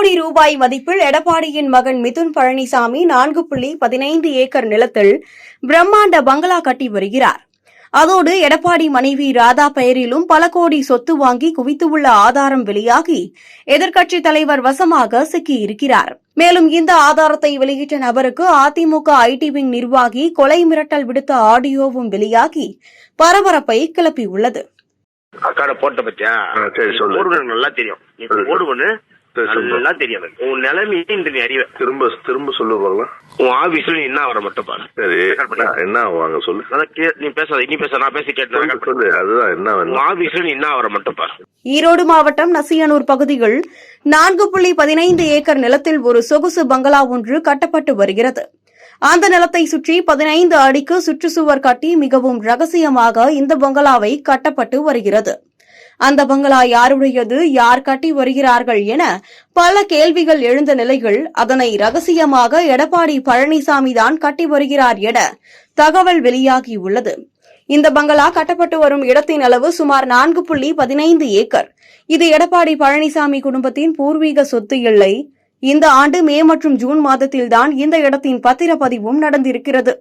கோடி ரூபாய் மதிப்பில் எடப்பாடியின் மகன் மிதுன் பழனிசாமி 4.15 ஏக்கர் நிலத்தில் பிரம்மாண்ட பங்களா கட்டி வருகிறார். அதோடு எடப்பாடி மனைவி ராதா பெயரிலும் பல கோடி சொத்து வாங்கி குவித்துள்ள ஆதாரம் வெளியாகி எதிர்க்கட்சித் தலைவர் வசமாக சிக்கியிருக்கிறார். மேலும் இந்த ஆதாரத்தை வெளியிட்ட நபருக்கு அதிமுக ஐடி விங் நிர்வாகி கொலை மிரட்டல் விடுத்த ஆடியோவும் வெளியாகி பரபரப்பை கிளப்பியுள்ளது. போட்ட பத்தியா நல்லா தெரியும். நல்லா தெரியும். உன் நிலைமையை அறிவ திரும்ப சொல்லுவாங்களா? உன் ஆபீஸ்ல நீ என்ன வர மட்டும் பாரு. சரி, என்ன ஆவாங்க சொல்லு. நீ பேசாத, நீ பேச, நான் பேசி கேட்டு சொல்லு. அதுதான் என்ன உன் ஆபீஸ்ல நீ என்ன வர மட்டும் பாரு. ஈரோடு மாவட்டம் நசியனூர் பகுதியில் 4.15 ஏக்கர் நிலத்தில் ஒரு சொகுசு பங்களா ஒன்று கட்டப்பட்டு வருகிறது. அந்த நிலத்தை சுற்றி 15 அடிக்கு சுற்றுச்சுவர் கட்டி மிகவும் ரகசியமாக இந்த பங்களாவை கட்டப்பட்டு வருகிறது. அந்த பங்களா யாருடையது, யார் கட்டி வருகிறார்கள் என பல கேள்விகள் எழுந்த நிலையில் அதனை ரகசியமாக எடப்பாடி பழனிசாமி தான் கட்டி வருகிறார் என தகவல் வெளியாகியுள்ளது. இந்த பங்களா கட்டப்பட்டு வரும் இடத்தின் அளவு சுமார் 4.15 ஏக்கர். இது எடப்பாடி பழனிசாமி குடும்பத்தின் பூர்வீக சொத்து இல்லை. இந்த ஆண்டு மே மற்றும் ஜூன் மாதத்தில்தான் இந்த இடத்தின் பத்திரப்பதிவும் நடந்திருக்கிறது.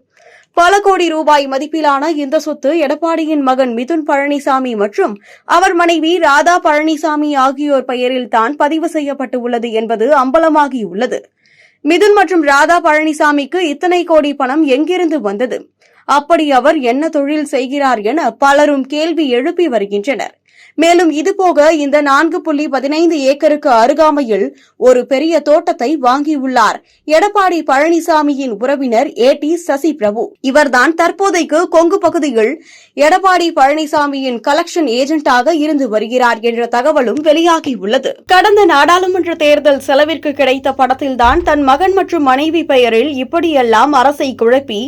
பல கோடி ரூபாய் மதிப்பிலான இந்த சொத்து எடப்பாடியின் மகன் மிதுன் பழனிசாமி மற்றும் அவர் மனைவி ராதா பழனிசாமி ஆகியோர் பெயரில் தான் பதிவு செய்யப்பட்டுள்ளது என்பது அம்பலமாகியுள்ளது. மிதுன் மற்றும் ராதா பழனிசாமிக்கு இத்தனை கோடி பணம் எங்கிருந்து வந்தது? அப்படி அவர் என்ன தொழில் செய்கிறார் என பலரும் கேள்வி எழுப்பி வருகின்றனர். மேலும் இதுபோக இந்த 4.15 ஏக்கருக்கு அருகாமையில் ஒரு பெரிய தோட்டத்தை வாங்கியுள்ளார் எடப்பாடி பழனிசாமியின் உறவினர் ஏடி சசி பிரபு. இவர்தான் தற்போதைக்கு கொங்கு பகுதியில் எடப்பாடி பழனிசாமியின் கலெக்ஷன் ஏஜென்டாக இருந்து வருகிறார் என்ற தகவலும் வெளியாகியுள்ளது. கடந்த நாடாளுமன்ற தேர்தல் செலவிற்கு கிடைத்த படத்தில்தான் தன் மகன் மற்றும் மனைவி பெயரில் இப்படியெல்லாம் அரசை குழப்பி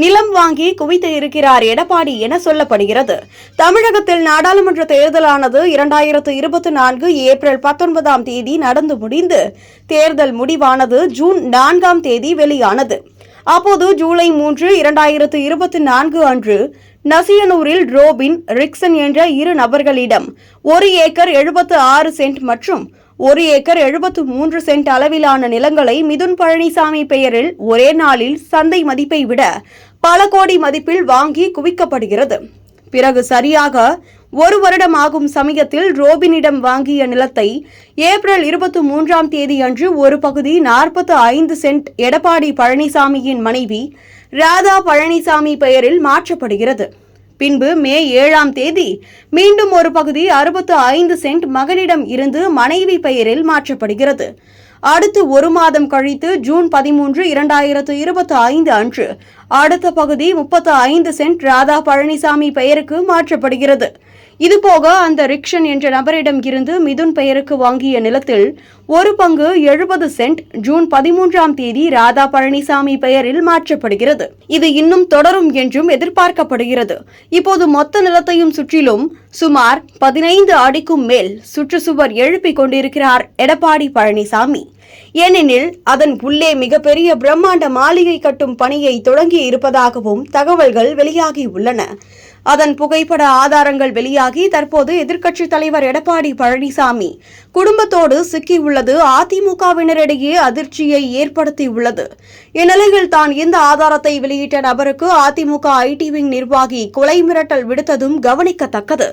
நிலம் வாங்கி குவித்து இருக்கிறார் எடப்பாடி என சொல்லப்படுகிறது. தமிழகத்தில் நாடாளுமன்ற தேர்தல் 2024 ஏப்ரல் 19ஆம் தேதி நடந்து முடிந்து தேர்தல் முடிவானது ஜூன் 4ஆம் தேதி வெளியானது. அப்போது ஜூலை 3, 2024 அன்று நசியனூரில் ரோபின், ரிக்சன் என்ற இரு நபர்களிடம் 1 ஏக்கர் 76 சென்ட் மற்றும் 1 ஏக்கர் 73 சென்ட் அளவிலான நிலங்களை மிதுன் பழனிசாமி பெயரில் ஒரே நாளில் சந்தை மதிப்பை விட பல கோடி மதிப்பில் வாங்கி குவிக்கப்படுகிறது. பிறகு சரியாக 1 வருடம் ஆகும் சமயத்தில் ரோபினிடம் வாங்கிய நிலத்தை ஏப்ரல் 23ஆம் தேதி அன்று ஒரு பகுதி 45 சென்ட் எடப்பாடி பழனிசாமியின் மனைவி ராதா பழனிசாமி பெயரில் மாற்றப்படுகிறது. பின்பு மே 7ஆம் தேதி மீண்டும் ஒரு பகுதி 65 சென்ட் மகனிடம் இருந்து மனைவி பெயரில் மாற்றப்படுகிறது. அடுத்து 1 மாதம் கழித்து ஜூன் 13, 2025 அன்று அடுத்த பகுதி 35 சென்ட் ராதா பழனிசாமி பெயருக்கு மாற்றப்படுகிறது. இதுபோக அந்த ரிக்ஷன் என்ற நபரிடம் இருந்து மிதுன் பெயருக்கு வாங்கிய நிலத்தில் ஒரு பங்கு 70 சென்ட் ஜூன் 13ஆம் தேதி ராதா பழனிசாமி பெயரில் மாற்றப்படுகிறது. இது இன்னும் தொடரும் என்றும் எதிர்பார்க்கப்படுகிறது. இப்போது மொத்த நிலத்தையும் சுற்றிலும் சுமார் 15 அடிக்கும் மேல் சுற்றுச்சுவர் எழுப்பிக் கொண்டிருக்கிறார் எடப்பாடி பழனிசாமி. ஏனெனில் அதன் உள்ளே மிகப்பெரிய பிரம்மாண்ட மாளிகை கட்டும் பணியை தொடங்கி இருப்பதாகவும் தகவல்கள் வெளியாகியுள்ளன. அதன் புகைப்பட ஆதாரங்கள் வெளியாகி தற்போது எதிர்க்கட்சித் தலைவர் எடப்பாடி பழனிசாமி குடும்பத்தோடு சிக்கியுள்ளது அதிமுகவினரிடையே அதிர்ச்சியை ஏற்படுத்தியுள்ளது. இந்நிலையில் தான் இந்த ஆதாரத்தை வெளியிட்ட நபருக்கு அதிமுக ஐடி விங் நிர்வாகி கொலை மிரட்டல் விடுத்ததும் கவனிக்கத்தக்கது.